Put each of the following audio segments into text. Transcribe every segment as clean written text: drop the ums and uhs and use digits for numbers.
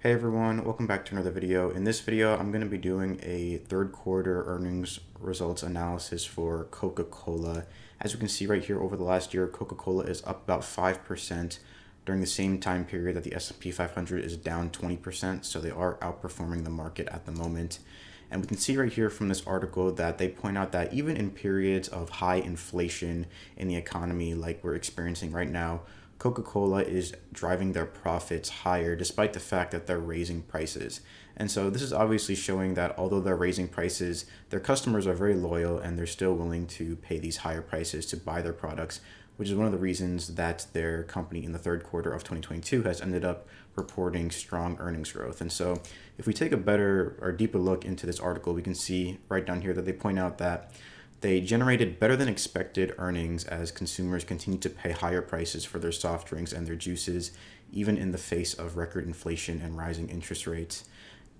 Hey everyone, welcome back to another video. In this video, I'm going to be doing a third quarter earnings results analysis for Coca-Cola. As you can see right here, over the last year, Coca-Cola is up about 5% during the same time period that the S&P 500 is down 20%, so they are outperforming the market at the moment. And we can see right here from this article that they point out that even in periods of high inflation in the economy like we're experiencing right now, Coca-Cola is driving their profits higher despite the fact that they're raising prices. And so this is obviously showing that although they're raising prices, their customers are very loyal and they're still willing to pay these higher prices to buy their products, which is one of the reasons that their company in the third quarter of 2022 has ended up reporting strong earnings growth. And so if we take a better or deeper look into this article, we can see right down here that they point out that they generated better than expected earnings as consumers continue to pay higher prices for their soft drinks and their juices, even in the face of record inflation and rising interest rates.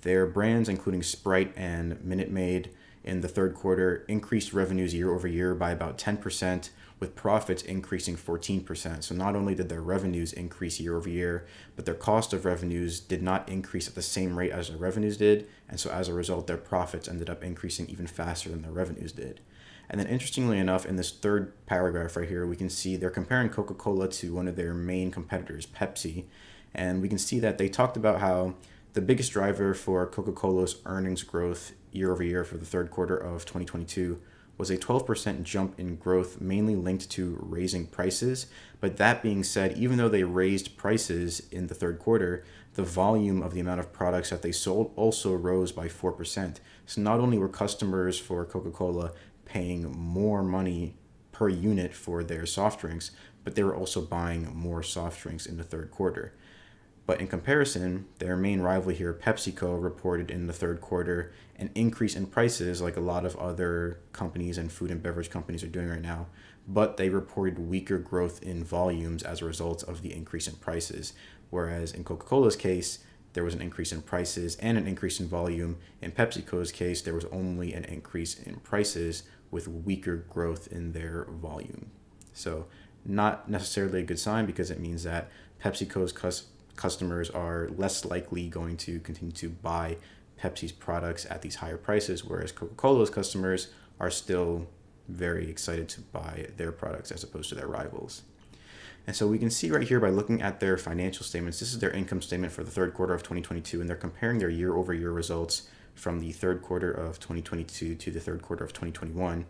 Their brands, including Sprite and Minute Maid, in the third quarter increased revenues year over year by about 10%, with profits increasing 14%. So not only did their revenues increase year over year, but their cost of revenues did not increase at the same rate as their revenues did. And so as a result, their profits ended up increasing even faster than their revenues did. And then interestingly enough, in this third paragraph right here, we can see they're comparing Coca-Cola to one of their main competitors, Pepsi. And we can see that they talked about how the biggest driver for Coca-Cola's earnings growth year over year for the third quarter of 2022 was a 12% jump in growth, mainly linked to raising prices. But that being said, even though they raised prices in the third quarter, the volume of the amount of products that they sold also rose by 4%. So not only were customers for Coca-Cola paying more money per unit for their soft drinks, but they were also buying more soft drinks in the third quarter. But in comparison, their main rival here, PepsiCo, reported in the third quarter an increase in prices like a lot of other companies and food and beverage companies are doing right now, but they reported weaker growth in volumes as a result of the increase in prices. Whereas in Coca-Cola's case, there was an increase in prices and an increase in volume. In PepsiCo's case, there was only an increase in prices with weaker growth in their volume. So not necessarily a good sign, because it means that PepsiCo's customers are less likely going to continue to buy Pepsi's products at these higher prices, whereas Coca-Cola's customers are still very excited to buy their products as opposed to their rivals. And so we can see right here by looking at their financial statements, this is their income statement for the third quarter of 2022, and they're comparing their year over year results from the third quarter of 2022 to the third quarter of 2021.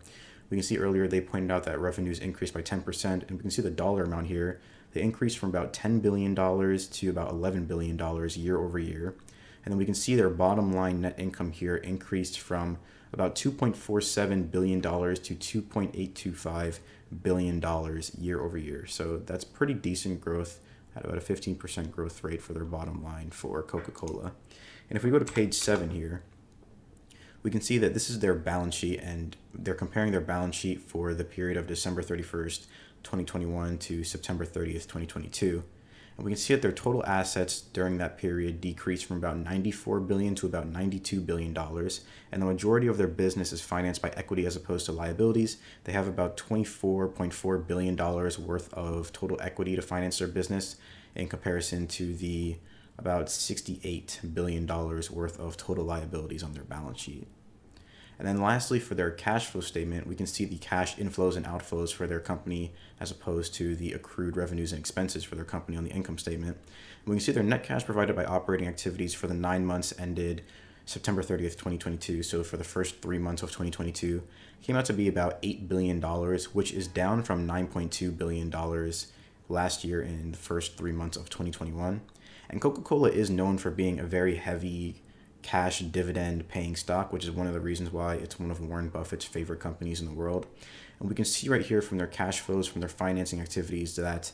We can see earlier they pointed out that revenues increased by 10%, and we can see the dollar amount here. They increased from about $10 billion to about $11 billion year over year. And then we can see their bottom line net income here increased from about $2.47 billion to $2.825 billion year over year. So that's pretty decent growth at about a 15% growth rate for their bottom line for Coca-Cola. And if we go to page 7 here, we can see that this is their balance sheet, and they're comparing their balance sheet for the period of December 31st, 2021 to September 30th, 2022. And we can see that their total assets during that period decreased from about $94 billion to about $92 billion. And the majority of their business is financed by equity as opposed to liabilities. They have about $24.4 billion worth of total equity to finance their business, in comparison to the about $68 billion worth of total liabilities on their balance sheet. And then lastly, for their cash flow statement, we can see the cash inflows and outflows for their company as opposed to the accrued revenues and expenses for their company on the income statement. And we can see their net cash provided by operating activities for the 9 months ended September 30th, 2022. So for the first 3 months of 2022, came out to be about $8 billion, which is down from $9.2 billion last year in the first 3 months of 2021. And Coca-Cola is known for being a very heavy cash dividend paying stock, which is one of the reasons why it's one of Warren Buffett's favorite companies in the world. And we can see right here from their cash flows, from their financing activities, that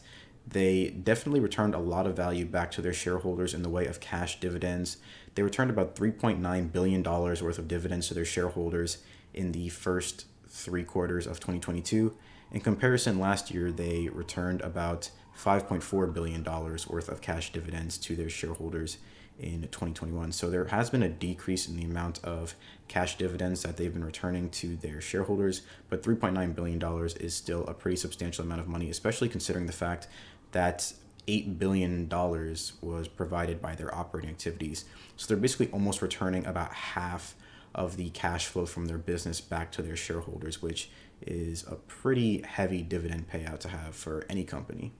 they definitely returned a lot of value back to their shareholders in the way of cash dividends. They returned about $3.9 billion worth of dividends to their shareholders in the first 3 quarters of 2022. In comparison, last year, they returned about $5.4 billion worth of cash dividends to their shareholders in 2021. So there has been a decrease in the amount of cash dividends that they've been returning to their shareholders, but $3.9 billion is still a pretty substantial amount of money, especially considering the fact that $8 billion was provided by their operating activities. So they're basically almost returning about half of the cash flow from their business back to their shareholders, which is a pretty heavy dividend payout to have for any company.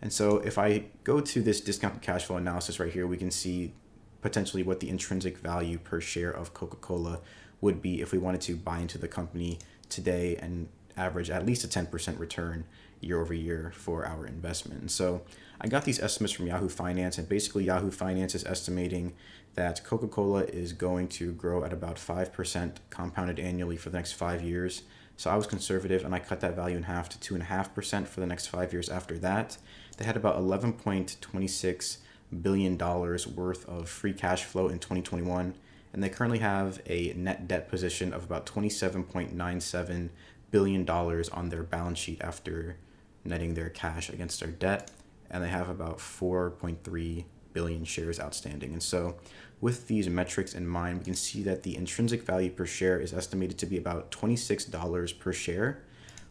And so if I go to this discounted cash flow analysis right here, we can see potentially what the intrinsic value per share of Coca-Cola would be if we wanted to buy into the company today and average at least a 10% return year over year for our investment. And so I got these estimates from Yahoo Finance, and basically Yahoo Finance is estimating that Coca-Cola is going to grow at about 5% compounded annually for the next 5 years. So I was conservative and I cut that value in half to 2.5% for the next 5 years after that. They had about $11.26 billion worth of free cash flow in 2021, and they currently have a net debt position of about $27.97 billion on their balance sheet after netting their cash against their debt, and they have about 4.3 billion shares outstanding. And so with these metrics in mind, we can see that the intrinsic value per share is estimated to be about $26 per share,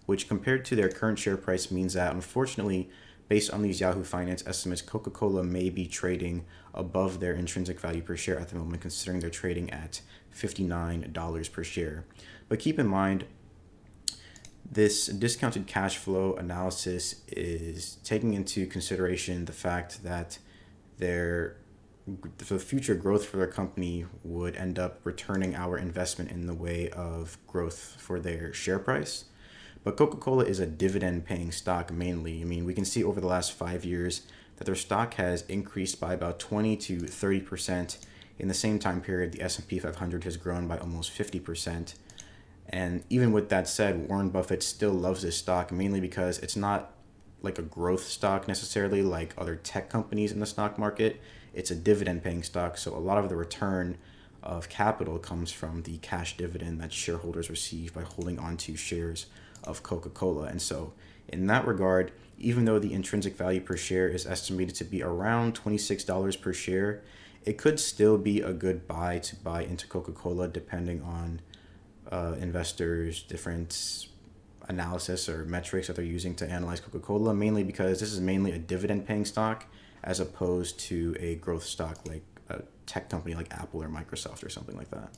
which compared to their current share price means that, unfortunately, based on these Yahoo Finance estimates, Coca-Cola may be trading above their intrinsic value per share at the moment, considering they're trading at $59 per share. But keep in mind, this discounted cash flow analysis is taking into consideration the fact that the future growth for their company would end up returning our investment in the way of growth for their share price. But Coca-Cola is a dividend-paying stock mainly. I mean, we can see over the last 5 years that their stock has increased by about 20 to 30%. In the same time period, the S&P 500 has grown by almost 50%. And even with that said, Warren Buffett still loves this stock, mainly because it's not like a growth stock necessarily like other tech companies in the stock market. It's a dividend-paying stock, so a lot of the return of capital comes from the cash dividend that shareholders receive by holding onto shares of Coca-Cola. And so in that regard, even though the intrinsic value per share is estimated to be around $26 per share, it could still be a good buy to buy into Coca-Cola depending on investors' different analysis or metrics that they're using to analyze Coca-Cola, mainly because this is mainly a dividend-paying stock as opposed to a growth stock like a tech company like Apple or Microsoft or something like that.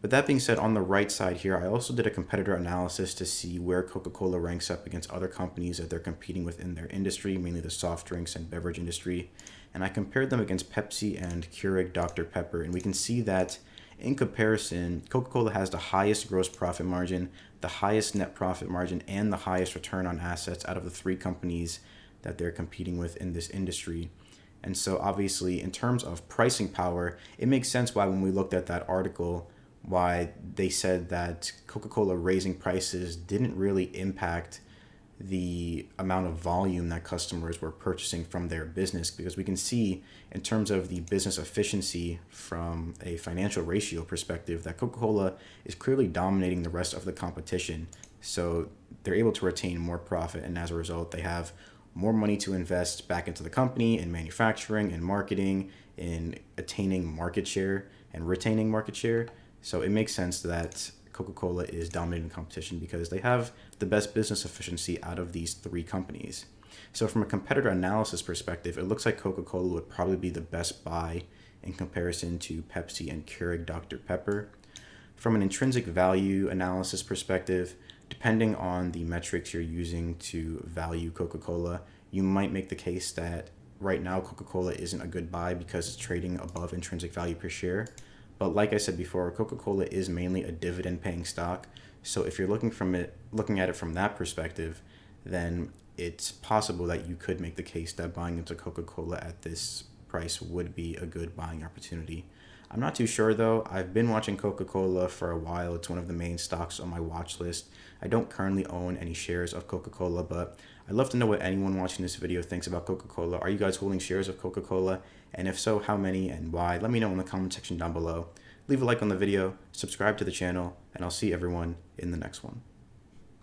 But that being said, on the right side here, I also did a competitor analysis to see where Coca-Cola ranks up against other companies that they're competing with in their industry, mainly the soft drinks and beverage industry. And I compared them against Pepsi and Keurig Dr. Pepper, and we can see that in comparison, Coca-Cola has the highest gross profit margin, the highest net profit margin, and the highest return on assets out of the three companies that they're competing with in this industry. And so obviously, in terms of pricing power, it makes sense why when we looked at that article, why they said that Coca-Cola raising prices didn't really impact the amount of volume that customers were purchasing from their business, because we can see in terms of the business efficiency from a financial ratio perspective that Coca-Cola is clearly dominating the rest of the competition. So they're able to retain more profit, and as a result, they have more money to invest back into the company in manufacturing and marketing, in attaining market share and retaining market share. So it makes sense that Coca-Cola is dominating the competition because they have the best business efficiency out of these three companies. So from a competitor analysis perspective, it looks like Coca-Cola would probably be the best buy in comparison to Pepsi and Keurig Dr. Pepper. From an intrinsic value analysis perspective, depending on the metrics you're using to value Coca-Cola, you might make the case that right now Coca-Cola isn't a good buy because it's trading above intrinsic value per share. But like I said before, Coca-Cola is mainly a dividend-paying stock. So if you're looking at it from that perspective, then it's possible that you could make the case that buying into Coca-Cola at this price would be a good buying opportunity. I'm not too sure though. I've been watching Coca-Cola for a while. It's one of the main stocks on my watch list. I don't currently own any shares of Coca-Cola, but I'd love to know what anyone watching this video thinks about Coca-Cola. Are you guys holding shares of Coca-Cola? And if so, how many and why? Let me know in the comment section down below. Leave a like on the video, subscribe to the channel, and I'll see everyone in the next one.